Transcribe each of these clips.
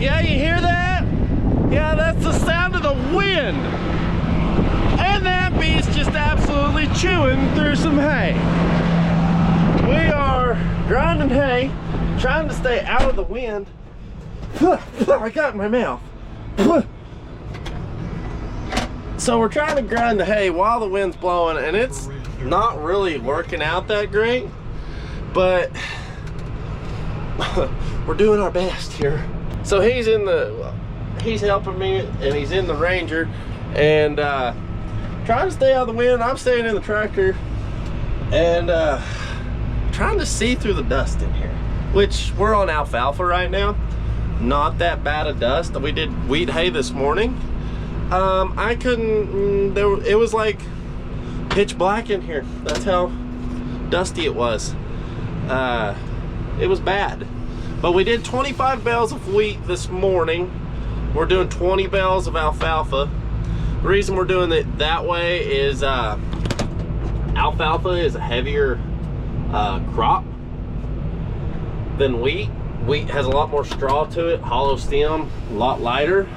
Yeah, you hear that? Yeah, that's the sound of the wind. And that beast just absolutely chewing through some hay. We are grinding hay, trying to stay out of the wind. I got it in my mouth. So we're trying to grind the hay while the wind's blowing, and it's not really working out that great, but we're doing our best here. So he's helping me, and he's in the Ranger, and trying to stay out of the wind. I'm staying in the tractor, and trying to see through the dust in here, which we're on alfalfa right now. Not that bad of dust. We did wheat hay this morning. I couldn't, it was like pitch black in here. That's how dusty it was. It was bad. But we did 25 bales of wheat this morning. We're doing 20 bales of alfalfa. The reason we're doing it that way is alfalfa is a heavier crop than wheat. Wheat has a lot more straw to it, hollow stem, a lot lighter.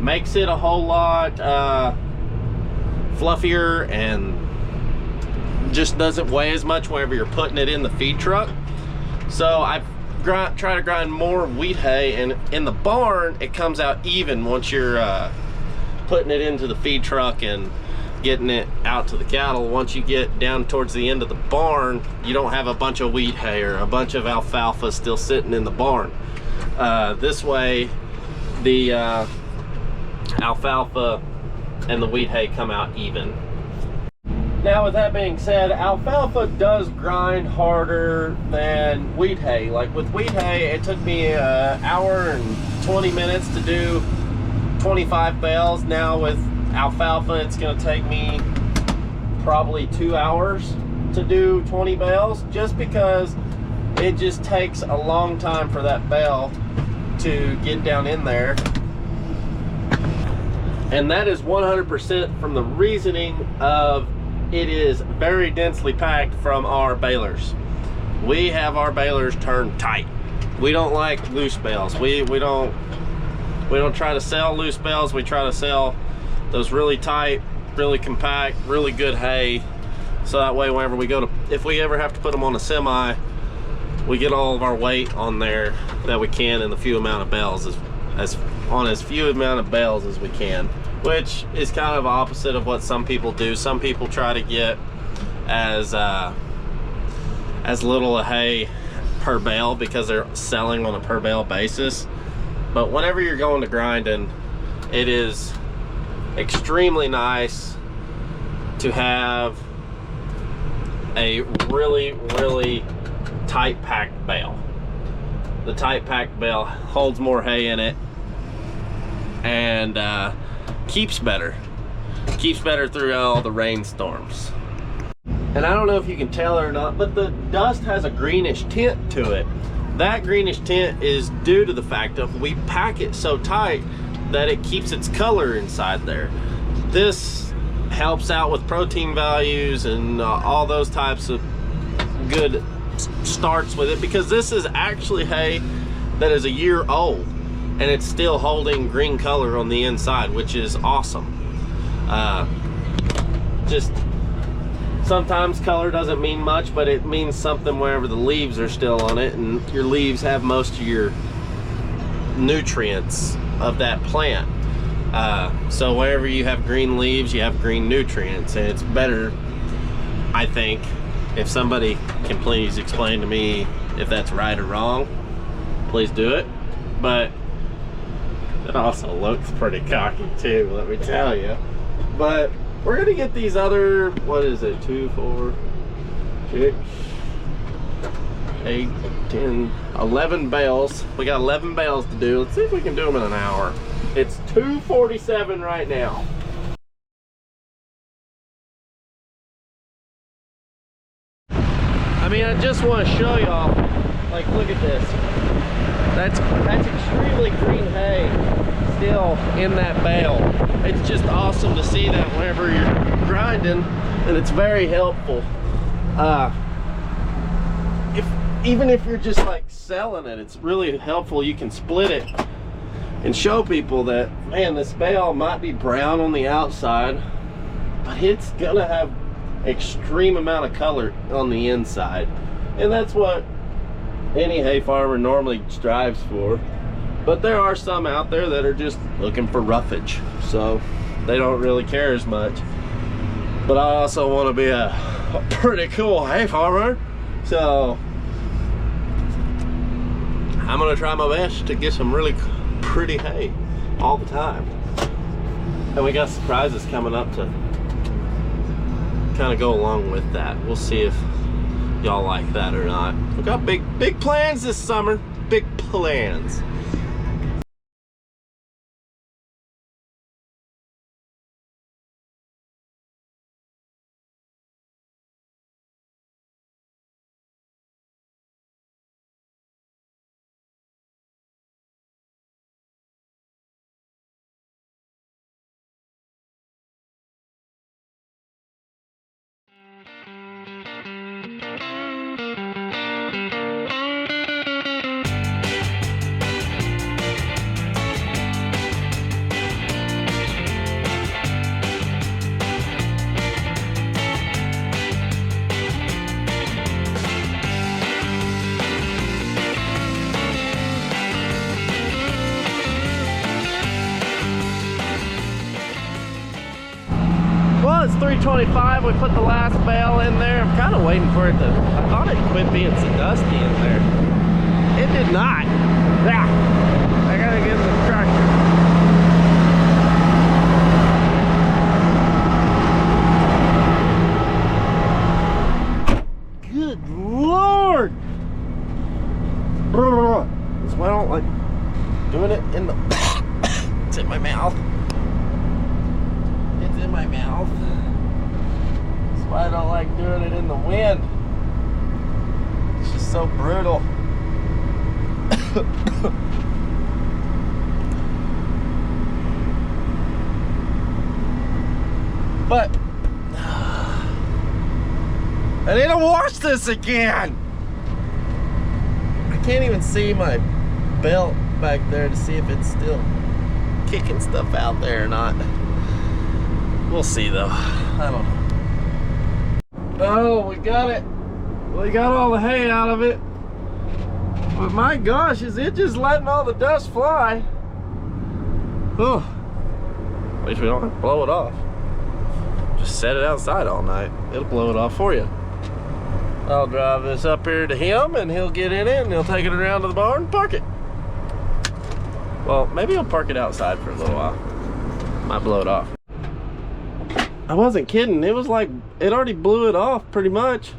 Makes it a whole lot fluffier and just doesn't weigh as much whenever you're putting it in the feed truck. So I try to grind more wheat hay, and in the barn it comes out even once you're putting it into the feed truck and getting it out to the cattle. Once you get down towards the end of the barn, you don't have a bunch of wheat hay or a bunch of alfalfa still sitting in the barn. This way the alfalfa and the wheat hay come out even. Now, with that being said, alfalfa does grind harder than wheat hay. Like with wheat hay, it took me an hour and 20 minutes to do 25 bales. Now with alfalfa, it's going to take me probably 2 hours to do 20 bales, just because it just takes a long time for that bale to get down in there. And that is 100% from the reasoning of it is very densely packed from our balers. We have our balers turned tight. We don't like loose bales. We don't try to sell loose bales. We try to sell those really tight, really compact, really good hay. So that way, whenever we go to, if we ever have to put them on a semi, we get all of our weight on there that we can in the few amount of bales, as few amount of bales as we can, which is kind of opposite of what some people do. Some people try to get as little a hay per bale because they're selling on a per bale basis. But whenever you're going to grinding, it is extremely nice to have a really, really tight packed bale. The tight packed bale holds more hay in it and keeps better through all the rainstorms. And I don't know if you can tell or not, but the dust has a greenish tint to it. That greenish tint is due to the fact of we pack it so tight that it keeps its color inside there. This helps out with protein values and all those types of good starts with it, because this is actually hay that is a year old and it's still holding green color on the inside, which is awesome. Just sometimes color doesn't mean much, but it means something wherever the leaves are still on it, and your leaves have most of your nutrients of that plant. So wherever you have green leaves, you have green nutrients, and it's better, I think, if somebody can please explain to me if that's right or wrong, please do it. But it also looks pretty cocky too, let me tell you. But we're gonna get these other, what is it, 2, 4, 6, 8, 10, 11 bales. We got 11 bales to do. Let's see if we can do them in an hour. It's 2:47 right now. I mean, I just want to show y'all, like, look at this. That's extremely green hay still in that bale. It's just awesome to see that whenever you're grinding, and it's very helpful. even if you're just like selling it, it's really helpful. You can split it and show people that, man, this bale might be brown on the outside, but it's gonna have extreme amount of color on the inside. And that's what any hay farmer normally strives for. But there are some out there that are just looking for roughage, so they don't really care as much. But I also want to be a pretty cool hay farmer, so I'm gonna try my best to get some really pretty hay all the time. And we got surprises coming up to kind of go along with that. We'll see if y'all like that or not. We got big plans this summer. Big plans. Well, it's 3:25. We put the last bale in there. I'm kind of waiting for it to, I thought it'd quit being so dusty in there. It did not. Yeah. I gotta get in the tractor. Good Lord. That's why I don't like doing it in the, it's in my mouth. In my mouth. That's why I don't like doing it in the wind. It's just so brutal. But I need to wash this again. I can't even see my belt back there to see if it's still kicking stuff out there or not. We'll see though. I don't know. Oh, we got it. We got all the hay out of it. But my gosh, is it just letting all the dust fly? Oh, at least we don't have to blow it off. Just set it outside all night. It'll blow it off for you. I'll drive this up here to him and he'll get in it and he'll take it around to the barn and park it. Well, maybe he'll park it outside for a little while. Might blow it off. I wasn't kidding. It was like, it already blew it off pretty much.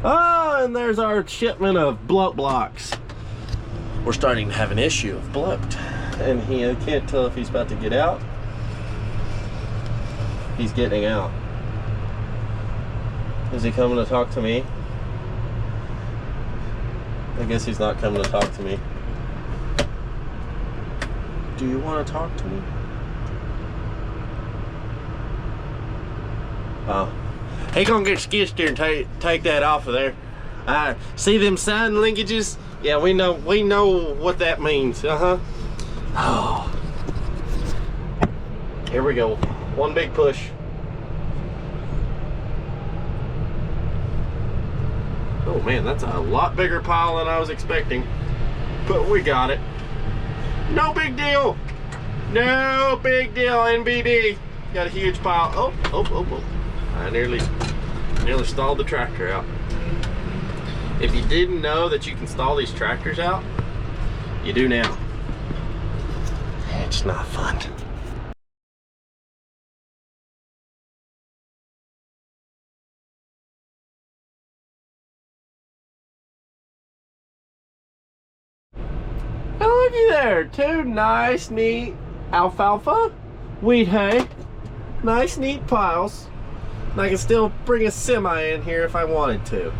Oh, and there's our shipment of bloat blocks. We're starting to have an issue of bloat. And he can't tell if he's about to get out. He's getting out. Is he coming to talk to me? I guess he's not coming to talk to me. Do you want to talk to me? Oh. He gonna get skid steer and take that off of there. See them sign linkages? Yeah, we know what that means. Oh. Here we go. One big push. Oh man, that's a lot bigger pile than I was expecting. But we got it. No big deal. No big deal, NBD. Got a huge pile. Oh. I nearly stalled the tractor out. If you didn't know that you can stall these tractors out, you do now. It's not fun. Now looky there, two nice, neat alfalfa, wheat hay, nice, neat piles. And I can still bring a semi in here if I wanted to.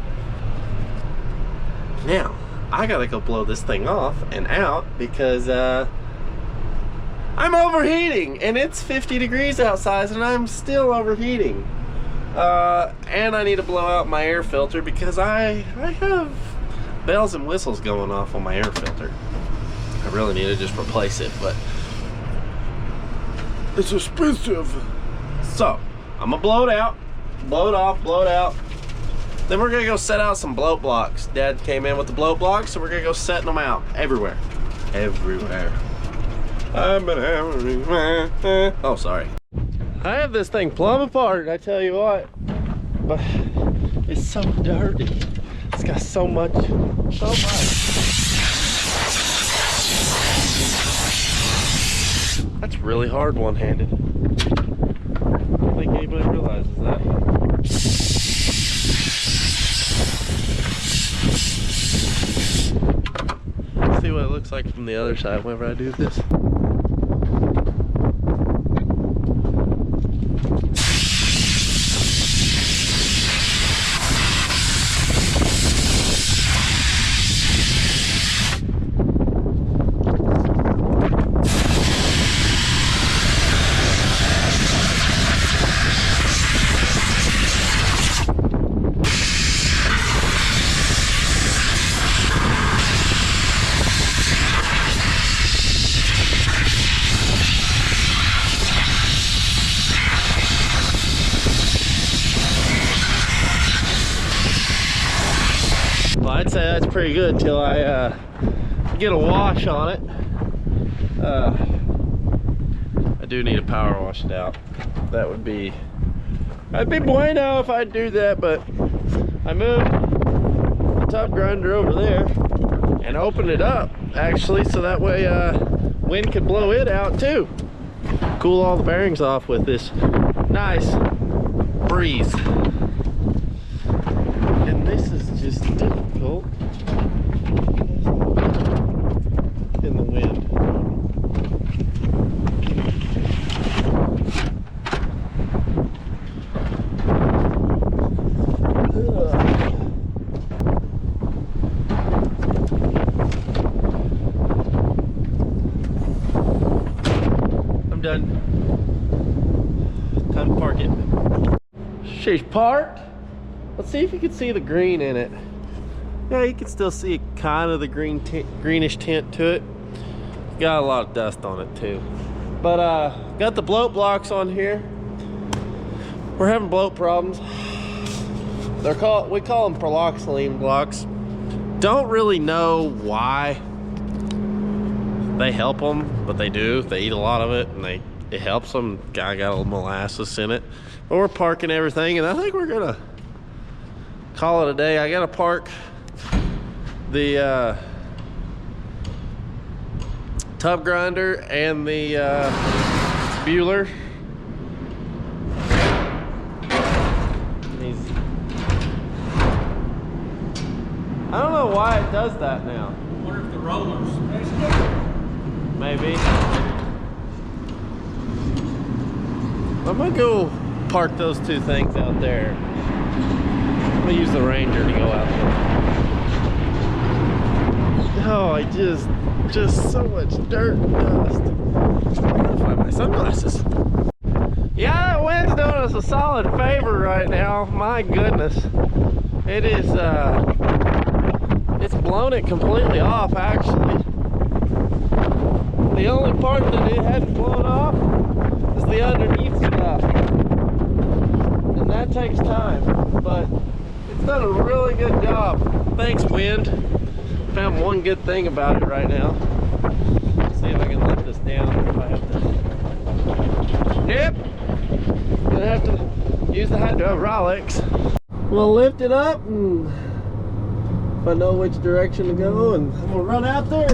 Now, I gotta go blow this thing off and out because I'm overheating and it's 50 degrees outside and I'm still overheating. And I need to blow out my air filter because I bells and whistles going off on my air filter. I really need to just replace it, but it's expensive. So I'm gonna blow it out, blow it off, blow it out. Then we're gonna go set out some blow blocks. Dad came in with the blow blocks, so we're gonna go setting them out everywhere. Everywhere. I've been having... Oh, sorry. I have this thing plumb apart, I tell you what. But it's so dirty. It's got so much. That's really hard one-handed. I don't think anybody realizes that. Let's see what it looks like from the other side whenever I do this. Well, I'd say that's pretty good till I get a wash on it. I do need to power wash it out. That would be, I'd be bueno if I'd do that, but I moved the tub grinder over there and opened it up actually, so that way wind could blow it out too. Cool all the bearings off with this nice breeze. And this is just difficult in the wind. I'm done. Time to park it. She's parked. Let's see if you can see the green in it. Yeah, you can still see kind of the greenish tint to it. Got a lot of dust on it too. But got the bloat blocks on here. We're having bloat problems. We call them Perloxylene blocks. Don't really know why they help them, but they do. They eat a lot of it, and it helps them. I got a little molasses in it. But we're parking everything, and I think we're gonna call it a day. I gotta park the tub grinder and the Bueller. I don't know why it does that now. I wonder if the rollers. Maybe. I'm gonna go park those two things out there. I'm gonna use the Ranger to go out there. Oh, I just so much dirt and dust. I gotta find my sunglasses. Yeah, that wind's doing us a solid favor right now. My goodness. It is, it's blown it completely off, actually. The only part that it hadn't blown off is the underneath stuff. And that takes time, but it's done a really good job. Thanks, wind. Found one good thing about it right now. Let's see if I can let this down. If I have to. Yep. Gonna have to use the hydraulics. We'll lift it up and if I know which direction to go, and I'm gonna run out there.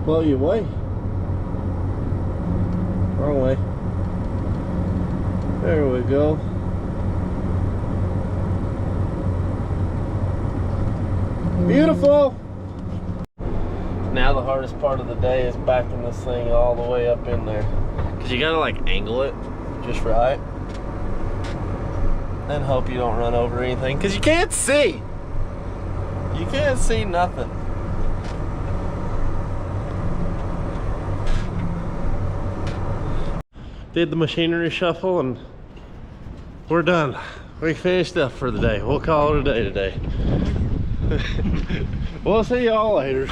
Blow you away. Wrong way. There we go. Beautiful. Now the hardest part of the day is backing this thing all the way up in there, because you gotta like angle it just right and hope you don't run over anything, because you can't see. You can't see nothing. Did the machinery shuffle and we're done. We finished up for the day. We'll call it a day today. We'll see y'all later.